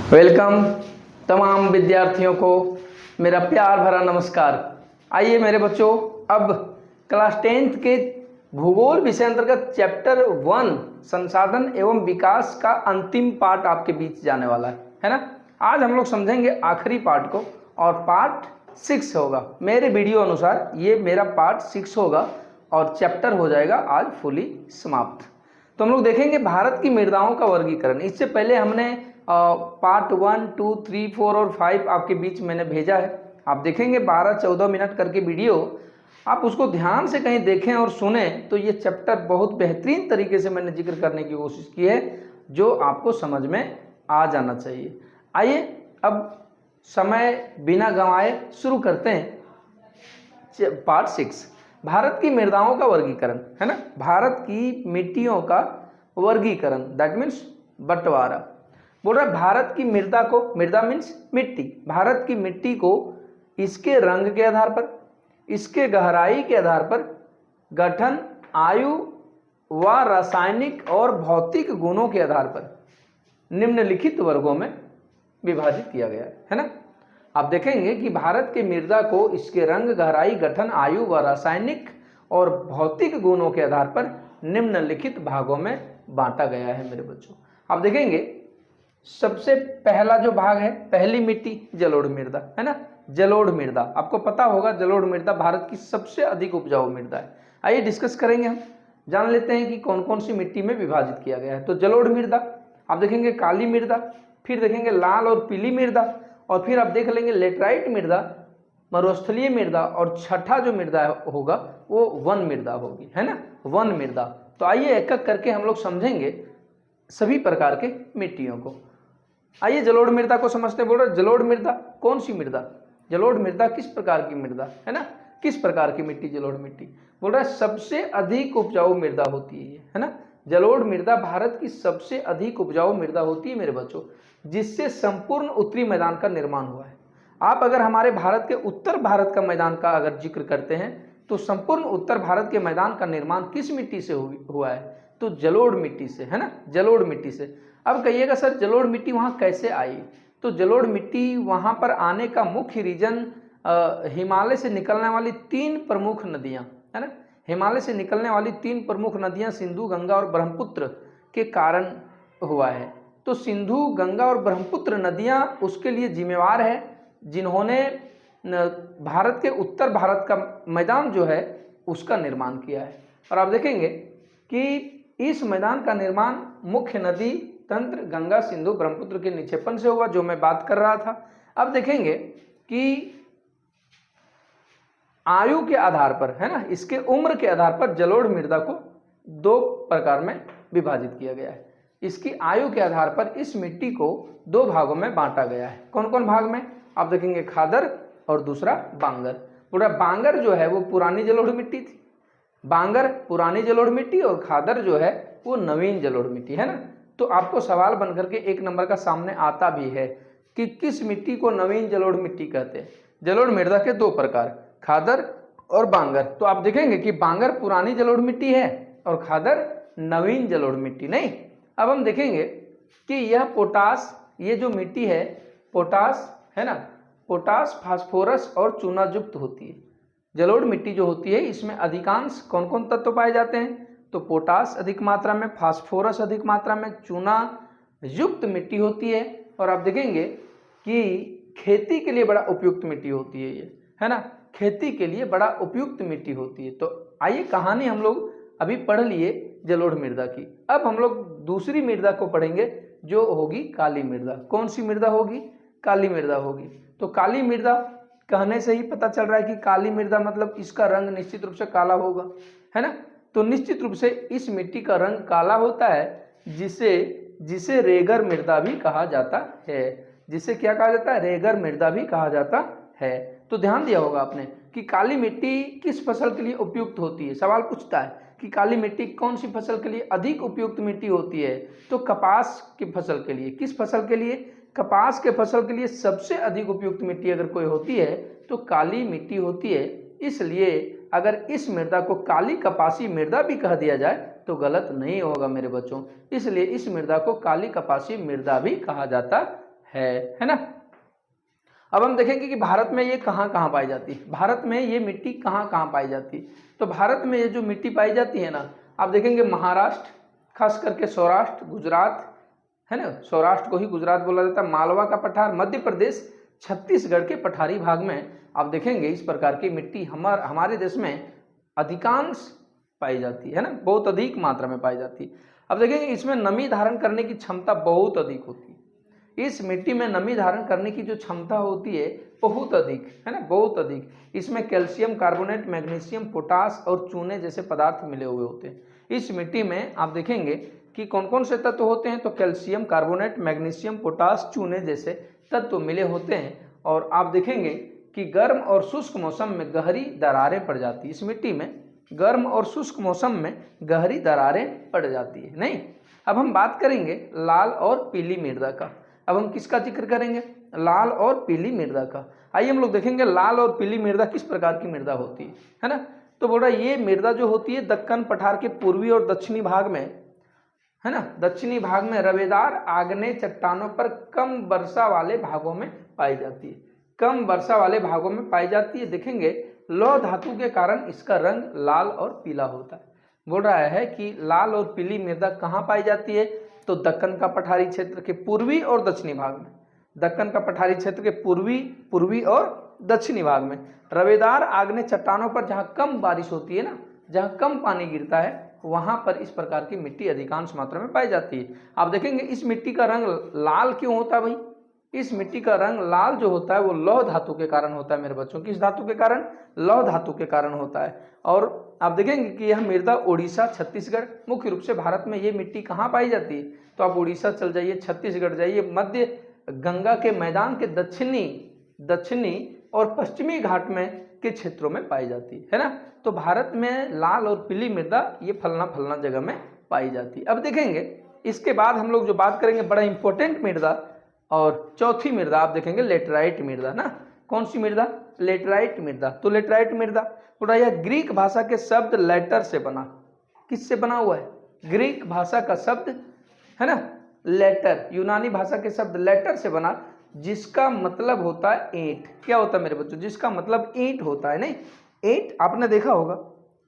Welcome तमाम विद्यार्थियों को मेरा प्यार भरा नमस्कार। आइए मेरे बच्चों, अब क्लास 10th के भूगोल विषय अंतर्गत चैप्टर 1 संसाधन एवं विकास का अंतिम पार्ट आपके बीच जाने वाला है ना। आज हम लोग समझेंगे आखिरी पार्ट को और पार्ट 6 होगा। मेरे वीडियो अनुसार ये मेरा पार्ट 6 होगा और चैप्टर हो जाएगा आज फुली समाप्त। तो हम लोग देखेंगे भारत की मृदाओं का वर्गीकरण। इससे पहले हमने पार्ट 1, 2, 3, 4 और 5 आपके बीच मैंने भेजा है। आप देखेंगे 12-14 मिनट करके वीडियो, आप उसको ध्यान से कहीं देखें और सुने तो ये चैप्टर बहुत बेहतरीन तरीके से मैंने जिक्र करने की कोशिश की है जो आपको समझ में आ जाना चाहिए। आइए अब समय बिना गंवाए शुरू करते हैं पार्ट 6, भारत की मृदाओं का वर्गीकरण, है ना। भारत की मिट्टियों का वर्गीकरण, दैट मीन्स बंटवारा। बोल रहा है भारत की मृदा को, मृदा मीन्स मिट्टी, भारत की मिट्टी को इसके रंग के आधार पर, इसके गहराई के आधार पर, गठन, आयु व रासायनिक और भौतिक गुणों के आधार पर निम्नलिखित वर्गों में विभाजित किया गया है ना। आप देखेंगे कि भारत के मृदा को इसके रंग, गहराई, गठन, आयु व रासायनिक और भौतिक गुणों के आधार पर निम्नलिखित भागों में बांटा गया है मेरे बच्चों। आप देखेंगे सबसे पहला जो भाग है, पहली मिट्टी जलोढ़ मृदा, है ना। जलोढ़ मृदा आपको पता होगा, जलोढ़ मृदा भारत की सबसे अधिक उपजाऊ मृदा है। आइए डिस्कस करेंगे, हम जान लेते हैं कि कौन कौन सी मिट्टी में विभाजित किया गया है। तो जलोढ़ मृदा आप देखेंगे, काली मृदा, फिर देखेंगे लाल और पीली मृदा, और फिर आप देख लेंगे लेटराइट मृदा, मरुस्थलीय मृदा, और छठा जो मृदा होगा वो वन मृदा होगी, है ना, वन मृदा। तो आइए एक एक करके हम लोग समझेंगे सभी प्रकार के मिट्टियों को। आइए जलोढ़ मृदा को समझते हैं। बोल रहे जलोढ़ मृदा कौन सी मृदा, जलोढ़ मृदा किस प्रकार की मृदा है ना, किस प्रकार की मिट्टी जलोढ़ मिट्टी। बोल रहा है सबसे अधिक उपजाऊ मृदा होती है ना। जलोढ़ मृदा भारत की सबसे अधिक उपजाऊ मृदा होती है मेरे बच्चों, जिससे संपूर्ण उत्तरी मैदान का निर्माण हुआ है। आप अगर हमारे भारत के उत्तर भारत का मैदान का अगर जिक्र करते हैं तो संपूर्ण उत्तर भारत के मैदान का निर्माण किस मिट्टी से हुआ है, तो जलोढ़ मिट्टी से, है ना, जलोढ़ मिट्टी से। अब कहिएगा सर जलोढ़ मिट्टी वहाँ कैसे आई, तो जलोढ़ मिट्टी वहाँ पर आने का मुख्य रीजन हिमालय से निकलने वाली 3 प्रमुख नदियाँ, है ना। हिमालय से निकलने वाली 3 प्रमुख नदियाँ सिंधु, गंगा और ब्रह्मपुत्र के कारण हुआ है। तो सिंधु, गंगा और ब्रह्मपुत्र नदियाँ उसके लिए जिम्मेवार है, जिन्होंने भारत के उत्तर भारत का मैदान जो है उसका निर्माण किया है। और आप देखेंगे कि इस मैदान का निर्माण मुख्य नदी तंत्र गंगा, सिंधु, ब्रह्मपुत्र के निक्षेपण से हुआ, जो मैं बात कर रहा था। अब देखेंगे कि आयु के आधार पर, है ना, इसके उम्र के आधार पर जलोढ़ मृदा को 2 प्रकार में विभाजित किया गया है। इसकी आयु के आधार पर इस मिट्टी को 2 भागों में बांटा गया है। कौन कौन भाग में, आप देखेंगे खादर और दूसरा बांगर। पूरा बांगर जो है वो पुरानी जलोढ़ मिट्टी थी, बांगर पुरानी जलोढ़ मिट्टी, और खादर जो है वो नवीन जलोढ़ मिट्टी, है ना। तो आपको सवाल बनकर के 1 नंबर का सामने आता भी है कि किस मिट्टी को नवीन जलोढ़ मिट्टी कहते हैं। जलोढ़ मृदा के 2 प्रकार, खादर और बांगर। तो आप देखेंगे कि बांगर पुरानी जलोढ़ मिट्टी है और खादर नवीन जलोढ़ मिट्टी नहीं। अब हम देखेंगे कि यह पोटास, ये जो मिट्टी है पोटास, है ना, पोटास, फास्फोरस और चूना युक्त होती है। जलोढ़ मिट्टी जो होती है इसमें अधिकांश कौन कौन तत्व पाए जाते हैं, तो पोटास अधिक मात्रा में, फास्फोरस अधिक मात्रा में, चूना युक्त मिट्टी होती है। और आप देखेंगे कि खेती के लिए बड़ा उपयुक्त मिट्टी होती है ये, है ना, खेती के लिए बड़ा उपयुक्त मिट्टी होती है। तो आइए कहानी हम लोग अभी पढ़ लिए जलोढ़ मृदा की। अब हम लोग दूसरी मृदा को पढ़ेंगे जो होगी काली मृदा। कौन सी मृदा होगी, काली मृदा होगी। तो काली मृदा कहने से ही पता चल रहा है कि काली मृदा मतलब इसका रंग निश्चित रूप से काला होगा, है ना। तो निश्चित रूप से इस मिट्टी का रंग काला होता है, जिसे रेगर मृदा भी कहा जाता है। जिसे क्या कहा जाता है, रेगर मृदा भी कहा जाता है। तो ध्यान दिया होगा आपने कि काली मिट्टी किस फसल के लिए उपयुक्त होती है। सवाल पूछता है कि काली मिट्टी कौन सी फसल के लिए अधिक उपयुक्त मिट्टी होती है, तो कपास की फसल के लिए। किस फसल के लिए, कपास के फसल के लिए सबसे अधिक उपयुक्त मिट्टी अगर कोई होती है तो काली मिट्टी होती है। इसलिए अगर इस मृदा को काली कपासी मृदा भी कह दिया जाए तो गलत नहीं होगा मेरे बच्चों। इसलिए इस मृदा को काली कपासी मृदा भी कहा जाता है ना। अब हम देखेंगे कि भारत में ये कहाँ कहाँ पाई जाती है, भारत में ये मिट्टी कहाँ कहाँ पाई जाती है। तो भारत में ये जो मिट्टी पाई जाती है ना, आप देखेंगे महाराष्ट्र, खास करके सौराष्ट्र, गुजरात, है ना, सौराष्ट्र को ही गुजरात बोला जाता है, मालवा का पठार, मध्य प्रदेश, छत्तीसगढ़ के पठारी भाग में आप देखेंगे इस प्रकार की मिट्टी हमारे देश में अधिकांश पाई जाती है ना, बहुत अधिक मात्रा में पाई जाती है। अब देखेंगे इसमें नमी धारण करने की क्षमता बहुत अधिक होती है, इस मिट्टी में नमी धारण करने की जो क्षमता होती है बहुत अधिक, है ना, बहुत अधिक। इसमें कैल्शियम कार्बोनेट, मैग्नीशियम, पोटास और चूने जैसे पदार्थ मिले हुए होते हैं। इस मिट्टी में आप देखेंगे कि कौन कौन से तत्व होते हैं, तो कैल्शियम कार्बोनेट, मैग्नीशियम, पोटास, चूने जैसे तत्व मिले होते हैं। और आप देखेंगे कि गर्म और शुष्क मौसम में गहरी दरारें पड़ जाती है, इस मिट्टी में गर्म और शुष्क मौसम में गहरी दरारें पड़ जाती है। नहीं, अब हम बात करेंगे लाल और पीली मृदा का। अब हम किसका जिक्र करेंगे, लाल और पीली मृदा का। आइए हम लोग देखेंगे लाल और पीली मृदा किस प्रकार की मृदा होती है ना। तो बोला ये मृदा जो होती है दक्कन पठार के पूर्वी और दक्षिणी भाग में, है ना, दक्षिणी भाग में रवेदार आग्नेय चट्टानों पर कम वर्षा वाले भागों में पाई जाती है, कम वर्षा वाले भागों में पाई जाती है। देखेंगे लौह धातु के कारण इसका रंग लाल और पीला होता है। बोल रहा है कि लाल और पीली मृदा कहाँ पाई जाती है, तो दक्कन का पठारी क्षेत्र के पूर्वी और दक्षिणी भाग में, दक्कन का पठारी क्षेत्र के पूर्वी और दक्षिणी भाग में रवेदार आग्नेय चट्टानों पर जहाँ कम बारिश होती है ना, जहाँ कम पानी गिरता है, वहां पर इस प्रकार की मिट्टी अधिकांश मात्रा में पाई जाती है। आप देखेंगे इस मिट्टी का रंग लाल क्यों होता है भाई, इस मिट्टी का रंग लाल जो होता है वो लौह धातु के कारण होता है मेरे बच्चों। किस धातु के कारण, लौह धातु के कारण होता है। और आप देखेंगे कि यह मृदा उड़ीसा, छत्तीसगढ़, मुख्य रूप से भारत में ये मिट्टी कहाँ पाई जाती है, तो आप उड़ीसा चल जाइए, छत्तीसगढ़ जाइए, मध्य गंगा के मैदान के दक्षिणी और पश्चिमी घाट में के क्षेत्रों में पाई जाती है ना। तो भारत में लाल और पीली मृदा ये फलना जगह में पाई जाती है। अब देखेंगे इसके बाद हम लोग जो बात करेंगे बड़ा इंपॉर्टेंट मृदा, और चौथी मृदा आप देखेंगे लेटराइट मृदा ना। कौन सी मृदा, लेटराइट मृदा। तो लेटराइट मृदा थोड़ा यह ग्रीक भाषा के शब्द लेटर से बना, किससे बना हुआ है, ग्रीक भाषा का शब्द है ना लेटर, यूनानी भाषा के शब्द लेटर से बना, जिसका मतलब होता है ईंट। क्या होता है मेरे बच्चों, जिसका मतलब ईंट होता है। नहीं, ईंट आपने देखा होगा,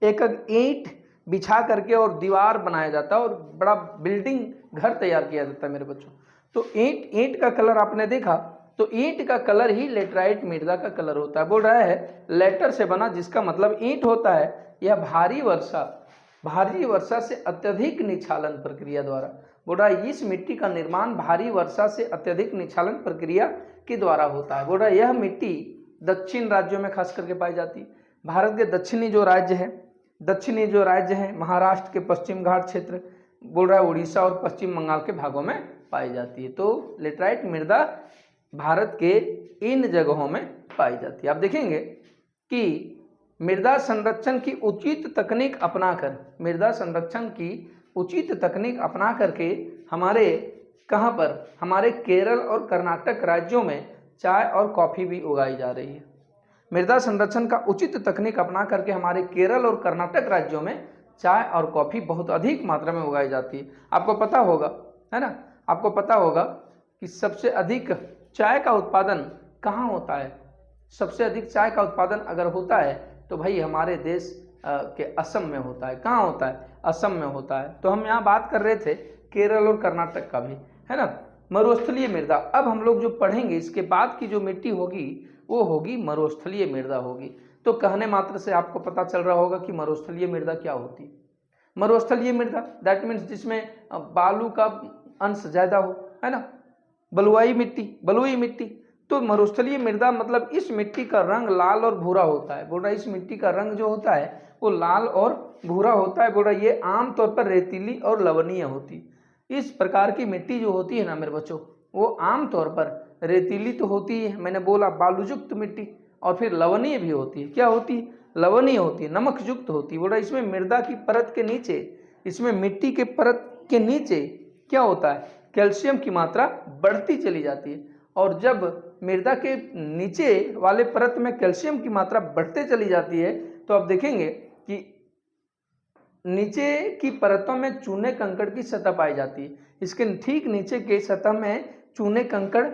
एक ईंट बिछा करके और दीवार बनाया जाता है और बड़ा बिल्डिंग घर तैयार किया जाता है मेरे बच्चों। तो ईंट का कलर आपने देखा, तो ईंट का कलर ही लेटराइट मृदा का कलर होता है। बोल रहा है लेटर से बना, जिसका मतलब ईंट होता है। यह भारी वर्षा से अत्यधिक निक्षालन प्रक्रिया द्वारा, बोल रहा है इस मिट्टी का निर्माण भारी वर्षा से अत्यधिक निक्षालन प्रक्रिया के द्वारा होता है। बोल रहा है यह मिट्टी दक्षिण राज्यों में खास करके पाई जाती है। भारत के दक्षिणी जो राज्य है, महाराष्ट्र के पश्चिम घाट क्षेत्र, बोल रहा है उड़ीसा और पश्चिम बंगाल के भागों में पाई जाती है। तो लेटराइट मृदा भारत के इन जगहों में पाई जाती है। आप देखेंगे कि मृदा संरक्षण की उचित तकनीक अपना करके हमारे कहाँ पर, हमारे केरल और कर्नाटक राज्यों में चाय और कॉफ़ी भी उगाई जा रही है। मृदा संरक्षण का उचित तकनीक अपना करके हमारे केरल और कर्नाटक राज्यों में चाय और कॉफ़ी बहुत अधिक मात्रा में उगाई जाती है। आपको पता होगा, है ना, आपको पता होगा कि सबसे अधिक चाय का उत्पादन कहाँ होता है। सबसे अधिक चाय का उत्पादन अगर होता है तो भाई हमारे देश के असम में होता है। कहाँ होता है, असम में होता है। तो हम यहाँ बात कर रहे थे केरल और कर्नाटक का भी, है ना। मरुस्थलीय मृदा, अब हम लोग जो पढ़ेंगे इसके बाद की जो मिट्टी होगी वो होगी मरुस्थलीय मृदा होगी। तो कहने मात्र से आपको पता चल रहा होगा कि मरुस्थलीय मृदा क्या होती है। मरुस्थलीय मृदा दैट मीन्स जिसमें बालू का अंश ज्यादा हो, है ना, बलुई मिट्टी। तो मरुस्थलीय मृदा मतलब इस मिट्टी का रंग लाल और भूरा होता है। बोल रहा है इस मिट्टी का रंग जो होता है वो लाल और भूरा होता है। बोल रहा है ये आमतौर पर रेतीली और लवणीय होती। इस प्रकार की मिट्टी जो होती है ना मेरे बच्चों, वो आमतौर पर रेतीली तो होती है, मैंने बोला बालूयुक्त मिट्टी, और फिर लवणीय भी होती है। क्या होती है, लवणीय होती है, नमक युक्त होती है। बोल रहा है इसमें मृदा की परत के नीचे, इसमें मिट्टी के परत के नीचे क्या होता है, कैल्शियम की मात्रा बढ़ती चली जाती है। और जब मृदा के नीचे वाले परत में कैल्शियम की मात्रा बढ़ते चली जाती है तो आप देखेंगे कि नीचे की परतों में चूने कंकड़ की सतह पाई जाती है। इसके ठीक नीचे के सतह में चूने कंकड़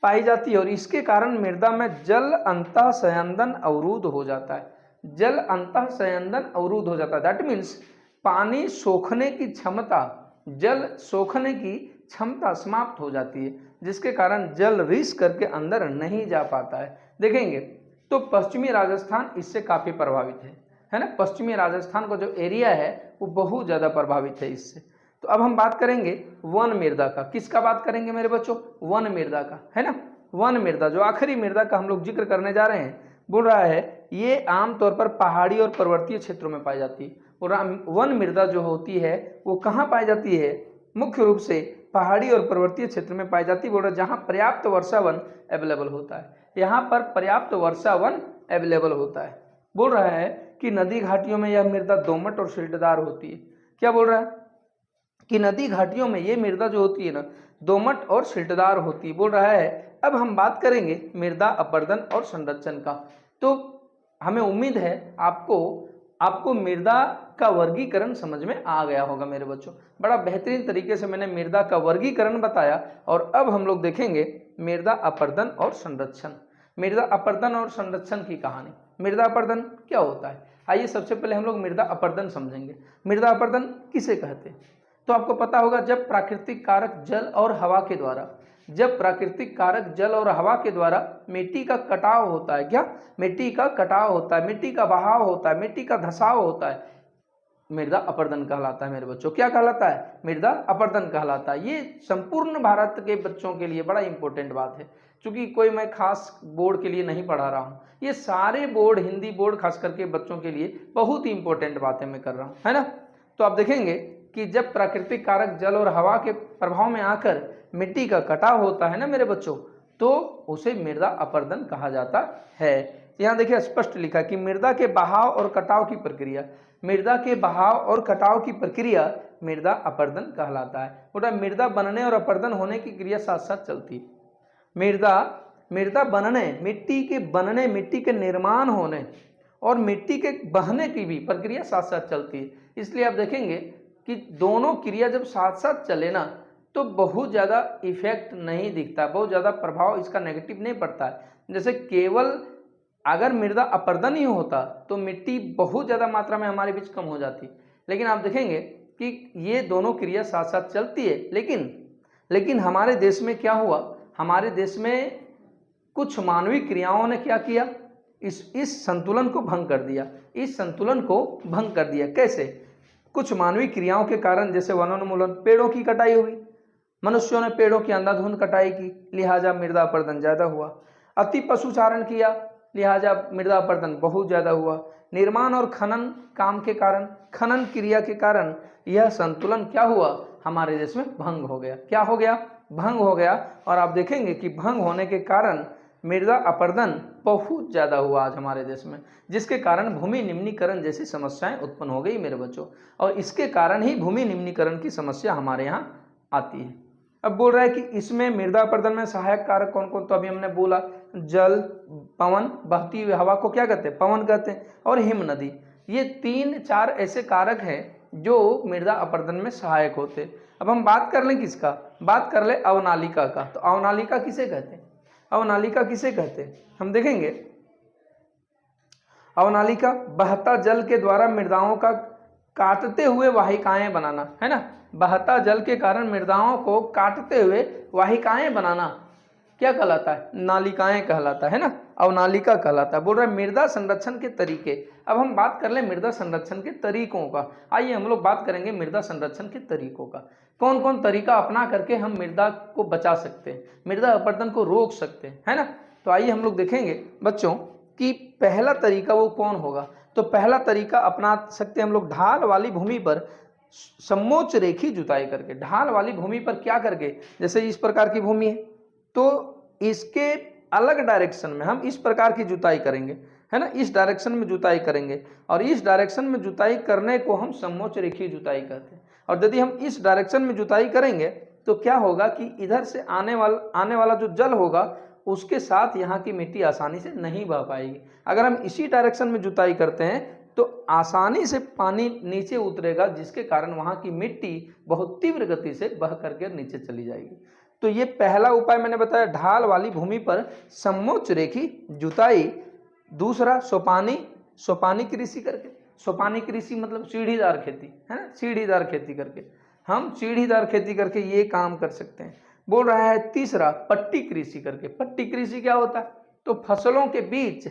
पाई जाती है और इसके कारण मृदा में जल अंतः संयंदन अवरुद्ध हो जाता है। जल अंतः संयंदन अवरुद्ध हो जाता है, दैट मीन्स पानी सोखने की क्षमता, जल सोखने की क्षमता समाप्त हो जाती है, जिसके कारण जल रिस करके अंदर नहीं जा पाता है। देखेंगे तो पश्चिमी राजस्थान इससे काफी प्रभावित है ना। पश्चिमी राजस्थान का जो एरिया है वो बहुत ज्यादा प्रभावित है इससे। तो अब हम बात करेंगे वन मृदा का। किसका बात करेंगे मेरे बच्चों? वन मृदा का, है ना। वन मृदा, जो आखिरी मृदा का हम लोग जिक्र करने जा रहे हैं, बोल रहा है ये आमतौर पर पहाड़ी और पर्वतीय क्षेत्रों में पाई जाती है। और वन मृदा जो होती है वो कहाँ पाई जाती है? मुख्य रूप से पहाड़ी और पर्वतीय क्षेत्र में पाई जाती है। बोल रहा है जहाँ पर्याप्त वर्षावन अवेलेबल होता है, यहाँ पर पर्याप्त वर्षावन अवेलेबल होता है। बोल रहा है कि नदी घाटियों में यह मृदा दोमट और सिल्टदार होती है। क्या बोल रहा है? कि नदी घाटियों में ये मृदा जो होती है ना, दोमट और सिल्टदार होती है। बोल रहा है अब हम बात करेंगे मृदा अपरदन और संरक्षण का। तो हमें उम्मीद है आपको मृदा का वर्गीकरण समझ में आ गया होगा मेरे बच्चों। बड़ा बेहतरीन तरीके से मैंने मृदा का वर्गीकरण बताया। और अब हम लोग देखेंगे मृदा अपरदन और संरक्षण। मृदा अपरदन और संरक्षण की कहानी। मृदा अपरदन क्या होता है? आइए सबसे पहले हम लोग मृदा अपरदन समझेंगे। मृदा अपरदन किसे कहते हैं? तो आपको पता होगा जब प्राकृतिक कारक जल और हवा के द्वारा, जब प्राकृतिक कारक जल और हवा के द्वारा मिट्टी का कटाव होता है। क्या? मिट्टी का कटाव होता है, मिट्टी का बहाव होता है, मिट्टी का धसाव होता है, मृदा अपरदन कहलाता है मेरे बच्चों। क्या कहलाता है? मृदा अपरदन कहलाता है। ये संपूर्ण भारत के बच्चों के लिए बड़ा इंपॉर्टेंट बात है, क्योंकि कोई मैं खास बोर्ड के लिए नहीं पढ़ा रहा हूँ, ये सारे बोर्ड, हिंदी बोर्ड खास करके बच्चों के लिए बहुत ही इंपॉर्टेंट बातें मैं कर रहा हूँ, है ना। तो आप देखेंगे कि जब प्राकृतिक कारक जल और हवा के प्रभाव में आकर मिट्टी का कटाव होता है ना मेरे बच्चों, तो उसे मृदा अपरदन कहा जाता है। यहाँ देखिए स्पष्ट लिखा कि मृदा के बहाव और कटाव की प्रक्रिया, मृदा के बहाव और कटाव की प्रक्रिया मृदा अपरदन कहलाता है। बोला मृदा बनने और अपरदन होने की क्रिया साथ साथ चलती है। मृदा बनने, मिट्टी के बनने, मिट्टी के निर्माण होने और मिट्टी के बहने की भी प्रक्रिया साथ साथ चलती है। इसलिए आप देखेंगे कि दोनों क्रिया जब साथ साथ चले ना, तो बहुत ज़्यादा इफेक्ट नहीं दिखता, बहुत ज़्यादा प्रभाव इसका नेगेटिव नहीं पड़ता है। जैसे केवल अगर मृदा अपरदन ही होता तो मिट्टी बहुत ज़्यादा मात्रा में हमारे बीच कम हो जाती, लेकिन आप देखेंगे कि ये दोनों क्रिया साथ साथ चलती है। लेकिन हमारे देश में क्या हुआ? हमारे देश में कुछ मानवीय क्रियाओं ने क्या किया? इस संतुलन को भंग कर दिया। इस संतुलन को भंग कर दिया कैसे? कुछ मानवीय क्रियाओं के कारण, जैसे वनोन्मूलन, पेड़ों की कटाई हुई, मनुष्यों ने पेड़ों की अंधाधुंध कटाई की, लिहाजा मृदा अपरदन ज्यादा हुआ। अति पशुचारण किया, लिहाजा मृदा अपरदन बहुत ज्यादा हुआ। निर्माण और खनन काम के कारण, खनन क्रिया के कारण यह संतुलन क्या हुआ? हमारे देश में भंग हो गया। क्या हो गया? भंग हो गया। और आप देखेंगे कि भंग होने के कारण मृदा अपरदन बहुत ज्यादा हुआ आज हमारे देश में, जिसके कारण भूमि निम्नीकरण जैसी समस्याएं उत्पन्न हो गई मेरे बच्चों। और इसके कारण ही भूमि निम्नीकरण की समस्या हमारे यहाँ आती है। अब बोल रहा है कि इसमें मृदा अपरदन में सहायक कारक कौन कौन? तो अभी हमने बोला जल, पवन, बहती हुई हवा को क्या कहते हैं? पवन कहते हैं। और हिम नदी, ये 3-4 ऐसे कारक हैं जो मृदा अपरदन में सहायक होते हैं। अब हम बात कर लें किसका? बात कर ले अवनालिका का। तो अवनालिका किसे कहते हैं? अवनालिका किसे कहते हैं हम देखेंगे। अवनालिका बहता जल के द्वारा मृदाओं का काटते हुए वाहिकाएं बनाना, है ना। बहता जल के कारण मृदाओं को काटते हुए वाहिकाएं बनाना क्या कहलाता है? नालिकाएं कहलाता है ना, अवनालिका कहलाता है। बोल रहा है मृदा संरक्षण के तरीके। अब हम बात कर ले मृदा संरक्षण के तरीकों का। आइए हम लोग बात करेंगे मृदा संरक्षण के तरीकों का। कौन कौन तरीका अपना करके हम मृदा को बचा सकते हैं, मृदा अपरदन को रोक सकते हैं, है ना। तो आइए हम लोग देखेंगे बच्चों कि पहला तरीका वो कौन होगा। तो पहला तरीका अपना सकते हैं हम लोग ढाल वाली भूमि पर समोच्च रेखी जुताई करके। ढाल वाली भूमि पर क्या करके, जैसे इस प्रकार की भूमि है तो इसके अलग डायरेक्शन में हम इस प्रकार की जुताई करेंगे, है ना। इस डायरेक्शन में जुताई करेंगे और इस डायरेक्शन में जुताई करने को हम समोच्च रेखीय जुताई कहते हैं। और यदि हम इस डायरेक्शन में जुताई करेंगे तो क्या होगा कि इधर से आने वाला जो जल होगा उसके साथ यहाँ की मिट्टी आसानी से नहीं बह पाएगी। अगर हम इसी डायरेक्शन में जुताई करते हैं तो आसानी से पानी नीचे उतरेगा, जिसके कारण वहाँ की मिट्टी बहुत तीव्र गति से बह करके नीचे चली जाएगी। तो ये पहला उपाय मैंने बताया, ढाल वाली भूमि पर समोच्च रेखी जुताई। दूसरा सोपानी कृषि करके, सोपानी कृषि मतलब सीढ़ीदार खेती है ना, सीढ़ीदार खेती करके हम सीढ़ीदार खेती करके ये काम कर सकते हैं। बोल रहा है तीसरा पट्टी कृषि करके। पट्टी कृषि क्या होता है? तो फसलों के बीच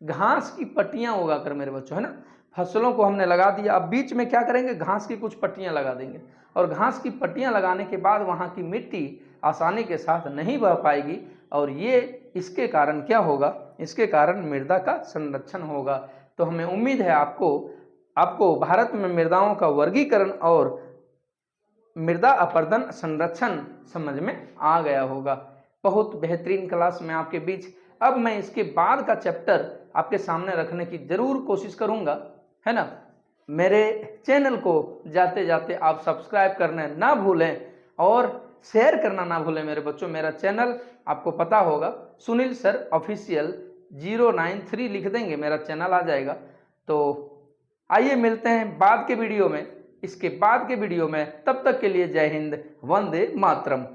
घास की पट्टियां उगा कर मेरे बच्चों, है ना, फसलों को हमने लगा दिया, अब बीच में क्या करेंगे, घास की कुछ पट्टियां लगा देंगे, और घास की पट्टियां लगाने के बाद वहां की मिट्टी आसानी के साथ नहीं बह पाएगी, और ये इसके कारण क्या होगा, इसके कारण मृदा का संरक्षण होगा। तो हमें उम्मीद है आपको भारत में मृदाओं का वर्गीकरण और मृदा अपरदन संरक्षण समझ में आ गया होगा। बहुत बेहतरीन क्लास में आपके बीच। अब मैं इसके बाद का चैप्टर आपके सामने रखने की जरूर कोशिश करूंगा, है ना। मेरे चैनल को जाते जाते आप सब्सक्राइब करना ना भूलें और शेयर करना ना भूलें मेरे बच्चों। मेरा चैनल आपको पता होगा, सुनील सर ऑफिशियल 093 लिख देंगे, मेरा चैनल आ जाएगा। तो आइए मिलते हैं बाद के वीडियो में, इसके बाद के वीडियो में। तब तक के लिए जय हिंद, वंदे मातरम।